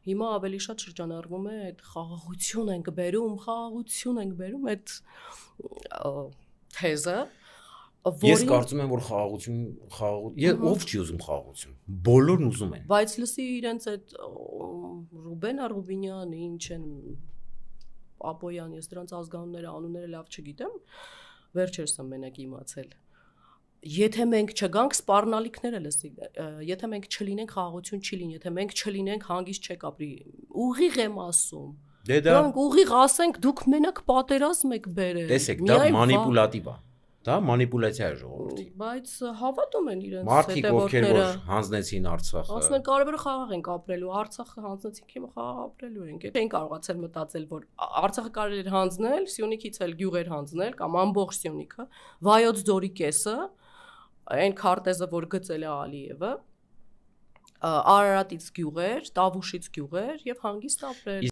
Հիմա ավելի շատ շրջանառվում է այդ խաղաղություն ենք բերում այդ թեզը, Ես կարծում եմ, որ խաղաղություն ով չի ուզում խաղաղություն, բոլորն ուզում են։ Բայց լսի իրենց այդ Ռուբեն Արուբինյանը, ինչ են Ապոյան, ես դրանց ազգանունները, անունները լավ չգիտեմ, վերջերս եմ մենակ իմացել։ Եթե մենք չգանք սպառնալիքները լսի, եթե մենք չլինենք խաղաղություն չի լինի, եթե մենք չլինենք հանգիստ չեք ապրի, ուղիղ եմ ասում։ Դրանք ուղիղ ասենք, դուք մենակ պատերազմ եք բերել։ Տեսեք, դա մանիպուլատիվ է։ Դա մանիպուլյացիա է ժողովրդի։ Բայց հավատում են իրենց մարդիկ, ովքեր որ հանձնեցին Արցախը։ Ասում են կարևորը խաղաղ ենք ապրելու, Արցախը հանձնեցինք, հիմա խաղաղ ապրելու ենք։ Չէին կարողացել մտածել, որ Արցախը կարելի էր հանձնել, Սյունիքից էլ գյուղեր հանձնել կամ ամբողջ Սյունիքը, Վայոց ձորի կեսը, այն քարտեզը, որ գծել է Ալիևը, Արարատից գյուղեր, Տավուշից գյուղեր եւ հանգիստ ապրել։